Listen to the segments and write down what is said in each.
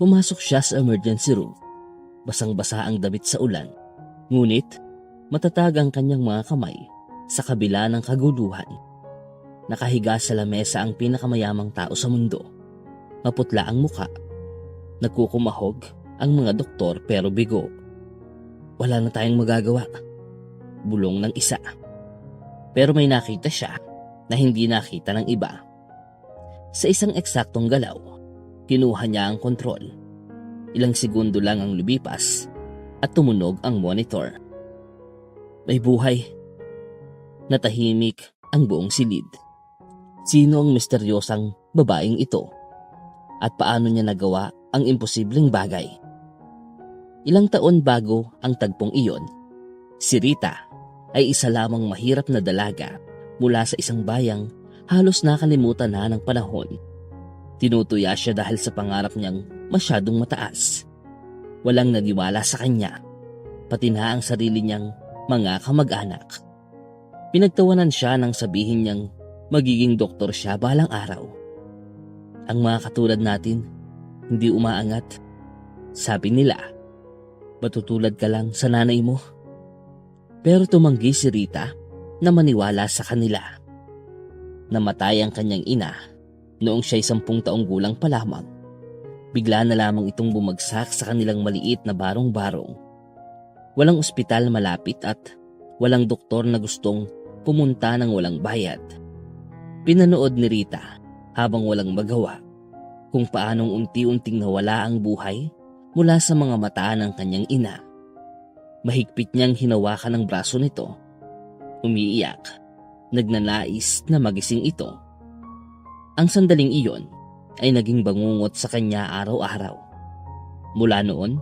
Pumasok siya sa emergency room. Basang-basa ang damit sa ulan. Ngunit matatag ang kanyang mga kamay sa kabila ng kaguluhan. Nakahiga sa lamesa ang pinakamayamang tao sa mundo. Maputla ang muka. Nagkukumahog ang mga doktor pero bigo. Wala na tayong magagawa. Bulong ng isa. Pero may nakita siya na hindi nakita ng iba. Sa isang eksaktong galaw, kinuha niya ang kontrol. Ilang segundo lang ang lumipas at tumunog ang monitor. May buhay. Natahimik ang buong silid. Sino ang misteryosang babaeng ito? At paano niya nagawa ang imposibleng bagay? Ilang taon bago ang tagpong iyon, si Rita ay isa lamang mahirap na dalaga mula sa isang bayang halos nakalimutan na ng panahon. Tinutuya siya dahil sa pangarap niyang masyadong mataas. Walang naniwala sa kanya, pati na ang sarili niyang mga kamag-anak. Pinagtawanan siya nang sabihin niyang magiging doktor siya balang araw. Ang mga katulad natin, hindi umaangat. Sabi nila, matutulad ka lang sa nanay mo. Pero tumanggi si Rita na maniwala sa kanila. Namatay ang kanyang ina noong siya'y 10 taong gulang pa lamang. Bigla na lamang itong bumagsak sa kanilang maliit na barong-barong. Walang ospital malapit at walang doktor na gustong pumunta ng walang bayad. Pinanood ni Rita habang walang magawa kung paanong unti-unting nawala ang buhay mula sa mga mata ng kanyang ina. Mahigpit niyang hinawakan ang braso nito. Umiiyak, nagnanais na magising ito. Ang sandaling iyon ay naging bangungot sa kanya araw-araw. Mula noon,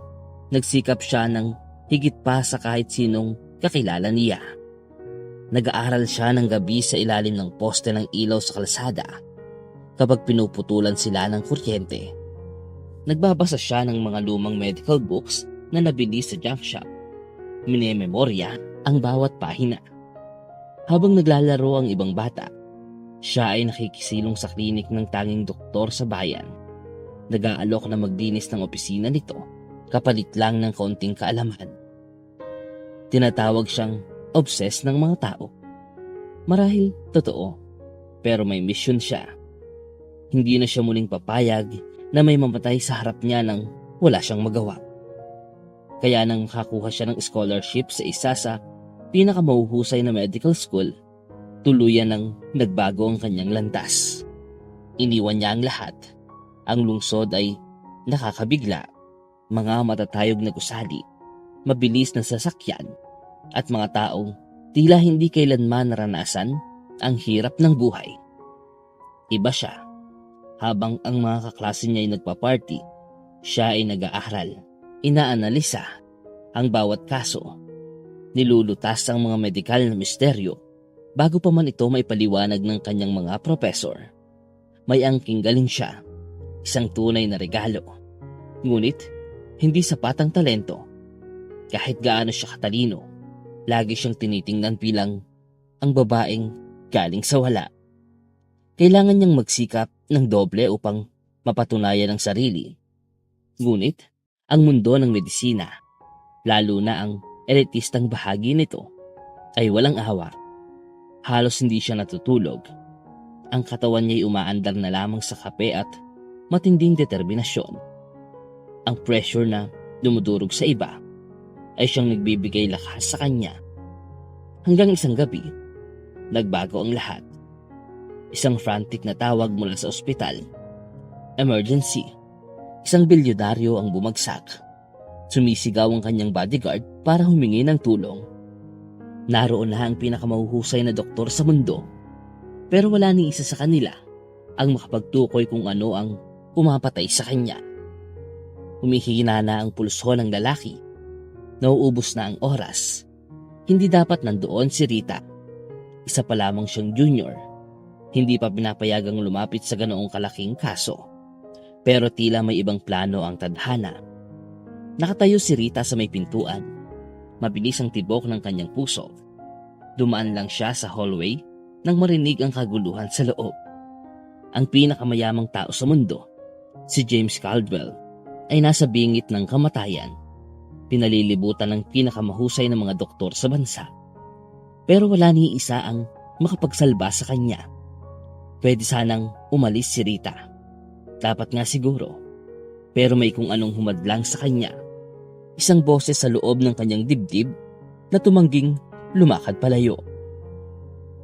nagsikap siya ng higit pa sa kahit sinong kakilala niya. Nag-aaral siya ng gabi sa ilalim ng poste ng ilaw sa kalsada kapag pinuputulan sila ng kuryente. Nagbabasa siya ng mga lumang medical books na nabili sa junk shop. Minememorya ang bawat pahina. Habang naglalaro ang ibang bata, siya ay nakikisilong sa klinik ng tanging doktor sa bayan. Nag-aalok na magdinis ng opisina nito kapalit lang ng kaunting kaalaman. Tinatawag siyang obsessed ng mga tao. Marahil totoo, pero may mission siya. Hindi na siya muling papayag na may mamatay sa harap niya nang wala siyang magawa. Kaya nang makakuha siya ng scholarship sa isa sa pinakamahuhusay na medical school, tuluyan nang nagbago ang kanyang landas. Iniwan niya ang lahat. Ang lungsod ay nakakabigla, mga matatayog na gusali, mabilis na sasakyan, at mga taong tila hindi kailanman naranasan ang hirap ng buhay. Iba siya. Habang ang mga kaklase niya ay nagpa-party, siya ay nag-aaral. Inaanalisa ang bawat kaso. Nilulutas ang mga medikal na misteryo bago pa man ito maipaliwanag ng kanyang mga profesor. May angking galing siya, isang tunay na regalo. Ngunit, hindi sapat ang talento. Kahit gaano siya katalino, lagi siyang tinitingnan bilang ang babaeng galing sa wala. Kailangan niyang magsikap ng doble upang mapatunayan ang sarili. Ngunit, ang mundo ng medisina, lalo na ang elitistang bahagi nito, ay walang awa. Halos hindi siya natutulog. Ang katawan niya'y umaandar na lamang sa kape at matinding determinasyon. Ang pressure na dumudurog sa iba ay siyang nagbibigay lakas sa kanya. Hanggang isang gabi, nagbago ang lahat. Isang frantic na tawag mula sa ospital. Emergency. Isang bilyonaryo ang bumagsak. Sumisigaw ang kanyang bodyguard para humingi ng tulong. Naroon na ang pinakamahuhusay na doktor sa mundo. Pero wala ni isa sa kanila ang makapagtukoy kung ano ang pumapatay sa kanya. Humihina na ang pulso ng lalaki. Nauubos na ang oras. Hindi dapat nandoon si Rita. Isa pa lamang siyang junior. Hindi pa pinapayagang lumapit sa ganoong kalaking kaso. Pero tila may ibang plano ang tadhana. Nakatayo si Rita sa may pintuan. Mabilis ang tibok ng kanyang puso. Dumaan lang siya sa hallway nang marinig ang kaguluhan sa loob. Ang pinakamayamang tao sa mundo, si James Caldwell, ay nasa bingit ng kamatayan. Pinalilibutan ng pinakamahusay na mga doktor sa bansa. Pero wala ni isa ang makapagsalba sa kanya. Pwede sanang umalis si Rita. Dapat nga siguro. Pero may kung anong humadlang sa kanya. Isang boses sa loob ng kanyang dibdib na tumangging lumakad palayo.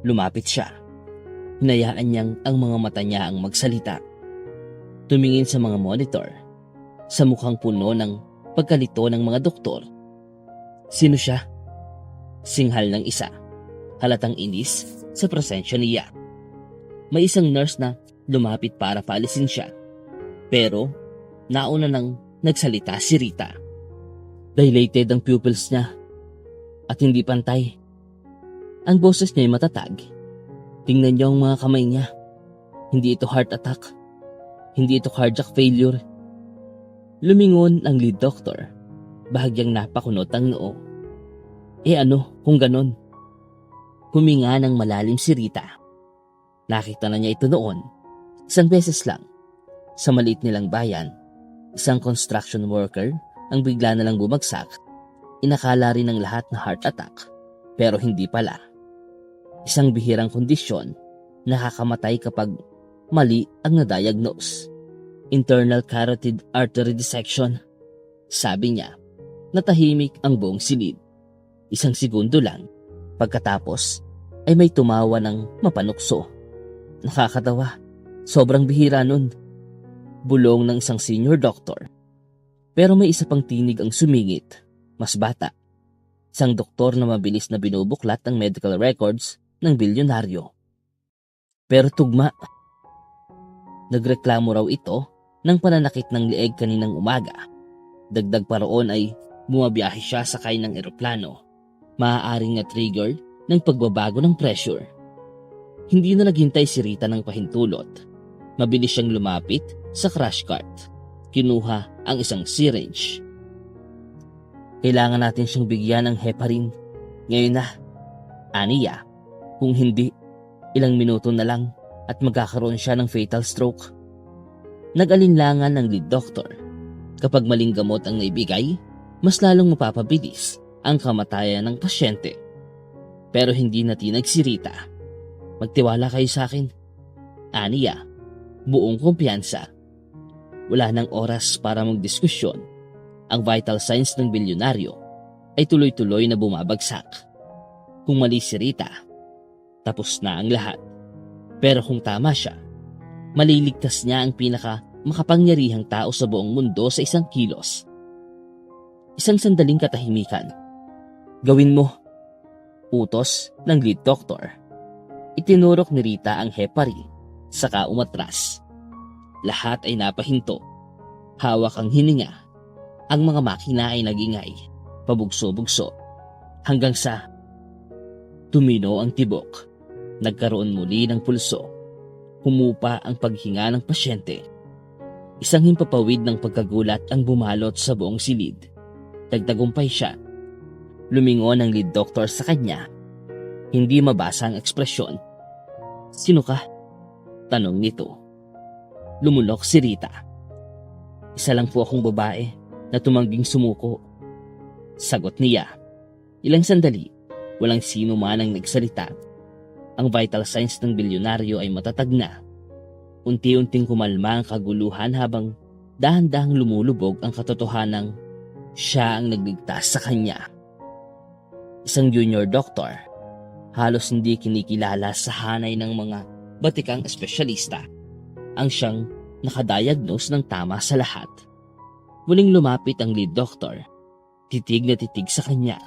Lumapit siya. Hinayaan niyang ang mga mata niya ang magsalita. Tumingin sa mga monitor, sa mukhang puno ng pagkalito ng mga doktor. Sino siya? Singhal ng isa. Halatang inis sa presensya niya. May isang nurse na lumapit para paalisin siya. Pero nauna nang nagsalita si Rita. Dilated ang pupils niya at hindi pantay. Ang boses niya ay matatag. Tingnan niyo ang mga kamay niya. Hindi ito heart attack. Hindi ito cardiac failure. Lumingon ang lead doctor. Bahagyang napakunot ang noo. Ano kung ganon? Huminga ng malalim si Rita. Nakita na niya ito noon. Isang beses lang. Sa maliit nilang bayan, isang construction worker ang bigla na lang bumagsak. Inakala rin ng lahat na heart attack. Pero hindi pala. Isang bihirang kondisyon, nakakamatay kapag mali ang na-diagnose. Internal carotid artery dissection. Sabi niya, natahimik ang buong silid. Isang segundo lang, pagkatapos ay may tumawa ng mapanukso. Nakakatawa, sobrang bihira nun. Bulong ng isang senior doctor. Pero may isa pang tinig ang sumingit, mas bata. Isang doktor na mabilis na binubuklat ang medical records ng bilyonaryo. Pero tugma. Nagreklamo raw ito ng pananakit ng leeg kaninang umaga. Dagdag pa roon ay bumabiyahe siya sakay ng eroplano. Maaaring na-trigger ng pagbabago ng pressure. Hindi na naghintay si Rita ng pahintulot. Mabilis siyang lumapit sa crash cart. Kinuha ang isang syringe. Kailangan natin siyang bigyan ng heparin. Ngayon na. Aniya. Kung hindi, ilang minuto na lang at magkakaroon siya ng fatal stroke. Nag-alinlangan ng lead doctor. Kapag maling gamot ang naibigay, mas lalong mapapabilis ang kamatayan ng pasyente. Pero hindi natinag si Rita. Magtiwala kayo sa akin. Aniya, buong kumpiyansa. Wala nang oras para magdiskusyon. Ang vital signs ng bilyonaryo ay tuloy-tuloy na bumabagsak. Kung mali si Rita, tapos na ang lahat. Pero kung tama siya, maliligtas niya ang pinaka makapangyarihang tao sa buong mundo sa isang kilos. Isang sandaling katahimikan. Gawin mo. Utos ng lead doctor. Itinurok ni Rita ang heparin, saka umatras. Lahat ay napahinto. Hawak ang hininga. Ang mga makina ay nagingay, pabugso-bugso, hanggang sa tumino ang tibok. Nagkaroon muli ng pulso. Humupa ang paghinga ng pasyente. Isang himpapawid ng pagkagulat ang bumalot sa buong silid. Nagtagumpay siya. Lumingon ang lead doctor sa kanya. Hindi mabasa ang ekspresyon. Sino ka? Tanong nito. Lumulok si Rita. Isa lang po akong babae na tumangging sumuko. Sagot niya. Ilang sandali, walang sino man ang nagsalita. Ang vital signs ng bilyonaryo ay matatag na. Unti-unting kumalma ang kaguluhan habang dahan-dahang lumulubog ang katotohanang siya ang nagligtas sa kanya. Isang junior doctor, halos hindi kinikilala sa hanay ng mga batikang espesyalista, ang siyang nakadiagnose ng tama sa lahat. Muling lumapit ang lead doctor, titig na titig sa kanya.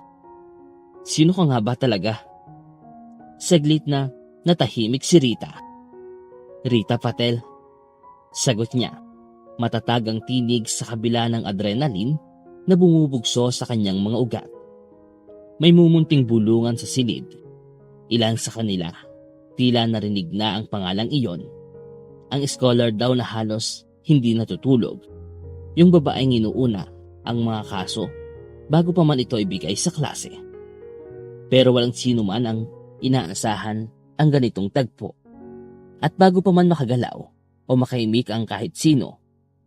Sino ka nga ba talaga? Saglit na natahimik si Rita. Rita Patel. Sagot niya. Matatag ang tinig sa kabila ng adrenaline na bumubugso sa kanyang mga ugat. May mumunting bulungan sa silid. Ilan sa kanila, tila narinig na ang pangalang iyon. Ang scholar daw na halos hindi natutulog. Yung babaeng inuuna ang mga kaso bago pa man ito ibigay sa klase. Pero walang sino man ang inaasahan ang ganitong tagpo. At bago pa man makagalaw o makaimik ang kahit sino,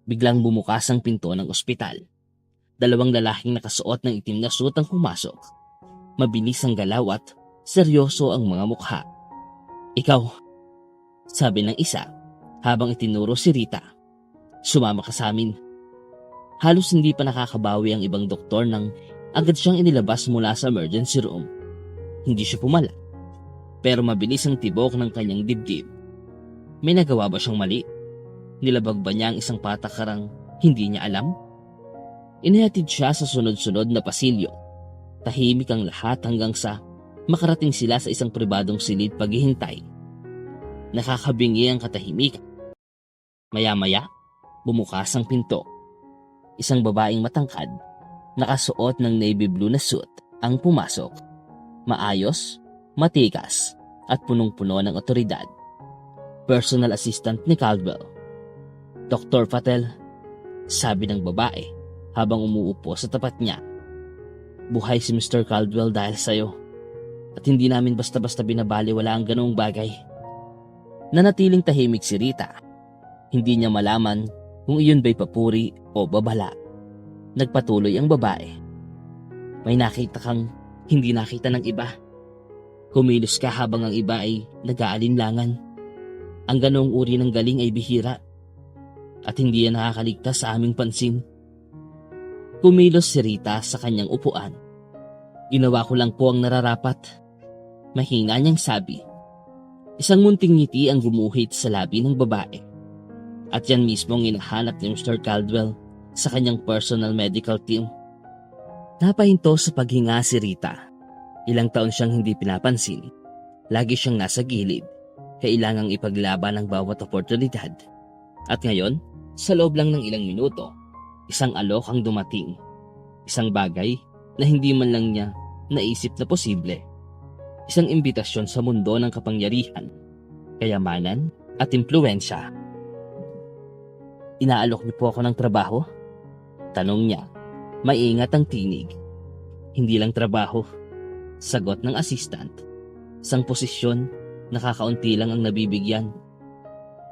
biglang bumukas ang pinto ng ospital. 2 lalaking nakasuot ng itim na suit ang pumasok. Mabilis ang galaw at seryoso ang mga mukha. "Ikaw," sabi ng isa habang itinuro si Rita. "Sumama ka sa amin." Halos hindi pa nakakabawi ang ibang doktor nang agad siyang inilabas mula sa emergency room. Hindi siya pumala, pero mabilis ang tibok ng kanyang dibdib. May nagawa ba siyang mali? Nilabag ba niya ang isang patakarang hindi niya alam? Inihatid siya sa sunod-sunod na pasilyo. Tahimik ang lahat hanggang sa makarating sila sa isang pribadong silid paghihintay. Nakakabingi ang katahimikan. Maya-maya, bumukas ang pinto. Isang babaeng matangkad, nakasuot ng navy blue na suit, ang pumasok. Maayos, matikas, at punong-puno ng otoridad. Personal assistant ni Caldwell. "Dr. Patel," sabi ng babae habang umuupo sa tapat niya. "Buhay si Mr. Caldwell dahil sa'yo. At hindi namin basta-basta binabaliwala ang ganoong bagay." Nanatiling tahimik si Rita. Hindi niya malaman kung iyon ba'y papuri o babala. Nagpatuloy ang babae. "May nakita kang hindi nakita ng iba. Kumilos ka habang ang iba ay nag-aalinlangan. Ang ganoong uri ng galing ay bihira. At hindi yan nakakaligtas sa aming pansin." Kumilos si Rita sa kanyang upuan. "Ginawa ko lang po ang nararapat," mahina niyang sabi. Isang munting ngiti ang gumuhit sa labi ng babae. At yan mismo ang hinahanap ni Mr. Caldwell sa kanyang personal medical team. Napahinto sa paghinga si Rita. Ilang taon siyang hindi pinapansin. Lagi siyang nasa gilid. Kailangang ipaglaban ang bawat oportunidad. At ngayon, sa loob lang ng ilang minuto, isang alok ang dumating. Isang bagay na hindi man lang niya naisip na posible. Isang imbitasyon sa mundo ng kapangyarihan, kayamanan at impluwensya. "Inaalok niyo po ako ng trabaho?" tanong niya. Maingat ang tinig. "Hindi lang trabaho," sagot ng assistant. "Isang posisyon, nakakaunti lang ang nabibigyan.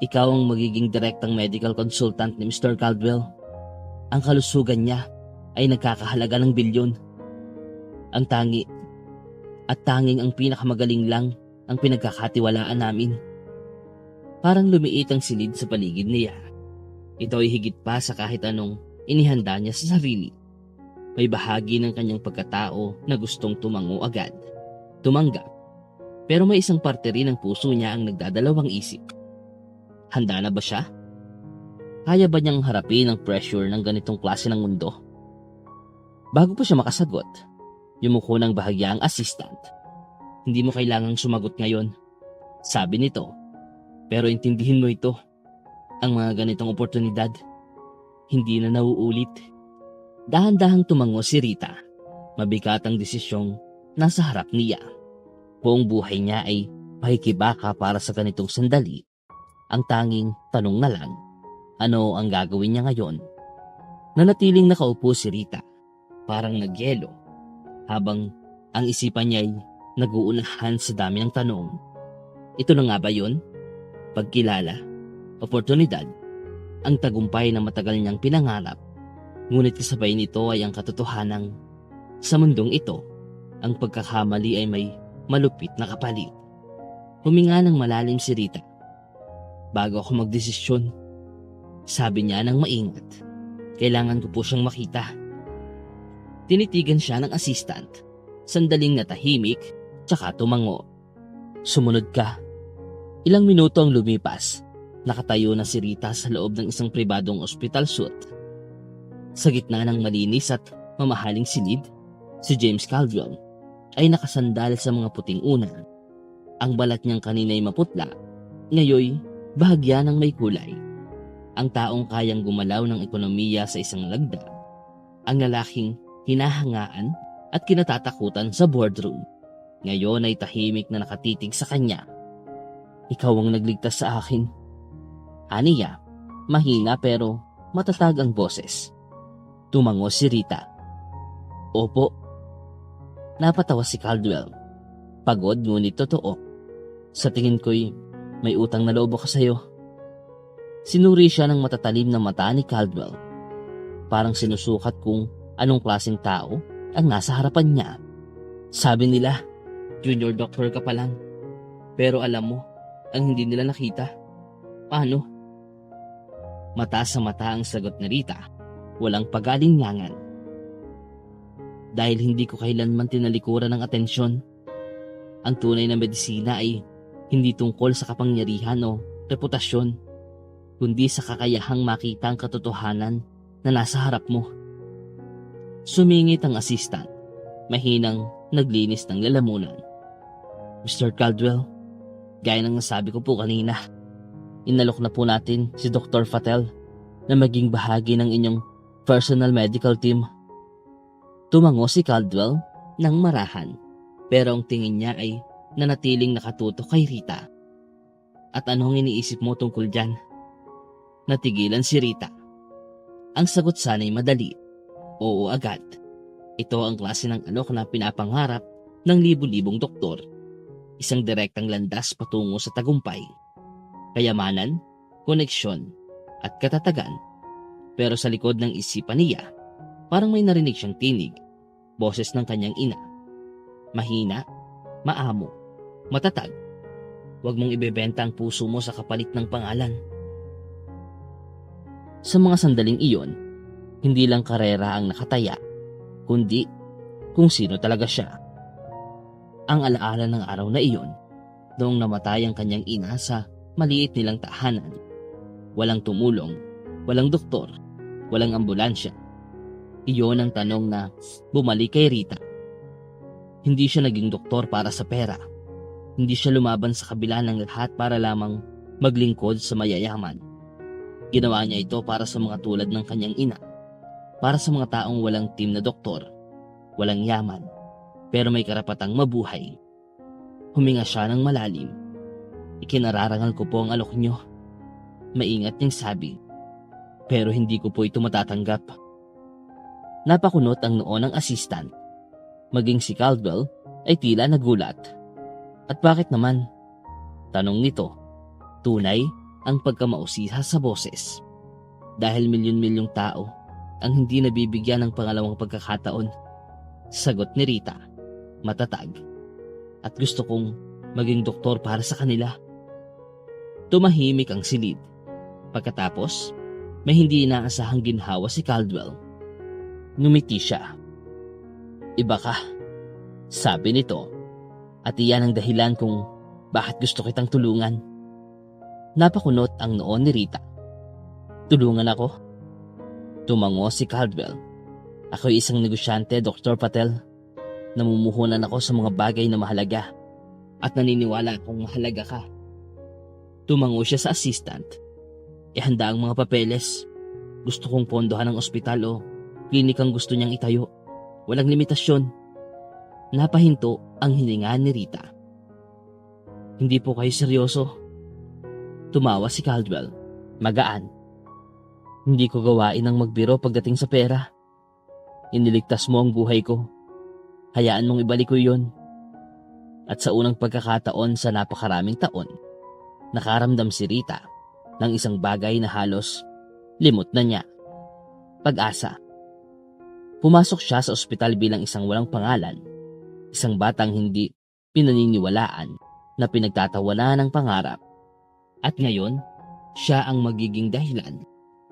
Ikaw ang magiging direktang medical consultant ni Mr. Caldwell. Ang kalusugan niya ay nagkakahalaga ng bilyon. Ang tanging ang pinakamagaling lang ang pinagkakatiwalaan namin." Parang lumiit ang silid sa paligid niya. Ito ay higit pa sa kahit anong inihanda niya sa sarili. May bahagi ng kanyang pagkatao na gustong tumango agad, tumanggap. Pero may isang parte rin ng puso niya ang nagdadalawang isip. Handa na ba siya? Kaya ba niyang harapin ang pressure ng ganitong klase ng mundo? Bago pa siya makasagot, yumuko ng bahagya ang assistant. "Hindi mo kailangang sumagot ngayon," sabi nito. "Pero intindihin mo ito. Ang mga ganitong oportunidad, hindi na nauulit." Dahan-dahang tumango si Rita. Mabigat ang desisyong nasa harap niya. Buong buhay niya ay pakikibaka para sa ganitong sandali. Ang tanging tanong na lang, ano ang gagawin niya ngayon? Nanatiling nakaupo si Rita, parang nagyelo, habang ang isipan niya ay nag-uunahan sa dami ng tanong. Ito na nga ba yun? Pagkilala, oportunidad, ang tagumpay na matagal niyang pinangarap. Ngunit kasabay nito ay ang katotohanang sa mundong ito, ang pagkakamali ay may malupit na kapalit. Huminga ng malalim si Rita. "Bago ako magdesisyon," sabi niya ng maingat. "Kailangan ko po siyang makita." Tinitigan siya ng assistant. Sandaling natahimik, tsaka tumango. "Sumunod ka." Ilang minuto ang lumipas. Nakatayo na si Rita sa loob ng isang pribadong hospital suite. Sa gitna ng malinis at mamahaling silid, si James Caldwell ay nakasandal sa mga puting unan. Ang balat niyang kanina ay maputla, ngayoy bahagya ng may kulay. Ang taong kayang gumalaw ng ekonomiya sa isang lagda. Ang lalaking hinahangaan at kinatatakutan sa boardroom. Ngayon ay tahimik na nakatitig sa kanya. "Ikaw ang nagligtas sa akin," aniya, mahina pero matatag ang boses. Tumango si Rita. "Opo." Napatawa si Caldwell. Pagod ngunit totoo. "Sa tingin ko'y May utang na loob ako sa'yo. Sinuri siya ng matatalim na mata ni Caldwell. Parang sinusukat kung anong klaseng tao ang nasa harapan niya. Sabi nila, junior doctor ka pa lang. Pero alam mo, ang hindi nila nakita. Paano? Mata sa mata ang sagot ni Rita. Walang pag-alinlangan. Dahil hindi ko kailanman tinalikuran ng atensyon. Ang tunay na medisina ay hindi tungkol sa kapangyarihan o reputasyon, kundi sa kakayahang makita ang katotohanan na nasa harap mo. Sumingit ang assistant, mahinang naglinis ng lalamunan. Mr. Caldwell, gaya ng nasabi ko po kanina, inalok na po natin si Dr. Patel na maging bahagi ng inyong personal medical team. Tumango si Caldwell ng marahan, pero ang tingin niya ay nanatiling nakatutok kay Rita. At anong iniisip mo tungkol dyan? Natigilan si Rita. Ang sagot sana'y madali. Oo agad. Ito ang klase ng alok na pinapangarap ng libu-libong doktor. Isang direktang landas patungo sa tagumpay. Kayamanan, koneksyon, at katatagan. Pero sa likod ng isipan niya, parang may narinig siyang tinig. Boses ng kanyang ina. Mahina, maamo, matatag. Huwag mong ibebenta ang puso mo sa kapalit ng pangalan. Sa mga sandaling iyon, hindi lang karera ang nakataya, kundi kung sino talaga siya. Ang alaala ng araw na iyon, noong namatay ang kanyang ina sa maliit nilang tahanan. Walang tumulong, walang doktor, walang ambulansya. Iyon ang tanong na bumalik kay Rita. Hindi siya naging doktor para sa pera. Hindi siya lumaban sa kabila ng lahat para lamang maglingkod sa mayayaman. Ginawa niya ito para sa mga tulad ng kanyang ina. Para sa mga taong walang team na doktor, walang yaman, pero may karapatang mabuhay. Huminga siya ng malalim. Ikinararangal ko po ang alok niyo. Maingat niyang sabi. Pero hindi ko po ito matatanggap. Napakunot ang noo ng assistant. Maging si Caldwell ay tila nagulat. At bakit naman? Tanong nito. Tunay ang pagkamausisa sa boses. Dahil milyon-milyong tao ang hindi nabibigyan ng pangalawang pagkakataon. Sagot ni Rita. Matatag. At gusto kong maging doktor para sa kanila. Tumahimik ang silid. Pagkatapos, may hindi inaasahang ginhawa si Caldwell. Ngumiti siya. Iba ka, sabi nito. At iyan ang dahilan kung bakit gusto kitang tulungan. Napakunot ang noo ni Rita. Tulungan ako? Tumango si Caldwell. Ako'y isang negosyante, Dr. Patel. Namumuhunan ako sa mga bagay na mahalaga at naniniwala akong mahalaga ka. Tumango siya sa assistant. Ihanda ang mga papeles. Gusto kong pondohan ng ospital o klinikang gusto niyang itayo. Walang limitasyon. Napahinto ang hininga ni Rita. Hindi po kayo seryoso. Tumawa si Caldwell. Magaan. Hindi ko gawain ang magbiro pagdating sa pera. Iniligtas mo ang buhay ko. Hayaan mong ibalik ko yun. At sa unang pagkakataon sa napakaraming taon, nakaramdam si Rita ng isang bagay na halos limot na niya. Pag-asa. Pumasok siya sa ospital bilang isang walang pangalan. Isang batang hindi pinaniniwalaan na pinagtatawanan ng pangarap. At ngayon, siya ang magiging dahilan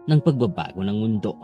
ng pagbabago ng mundo.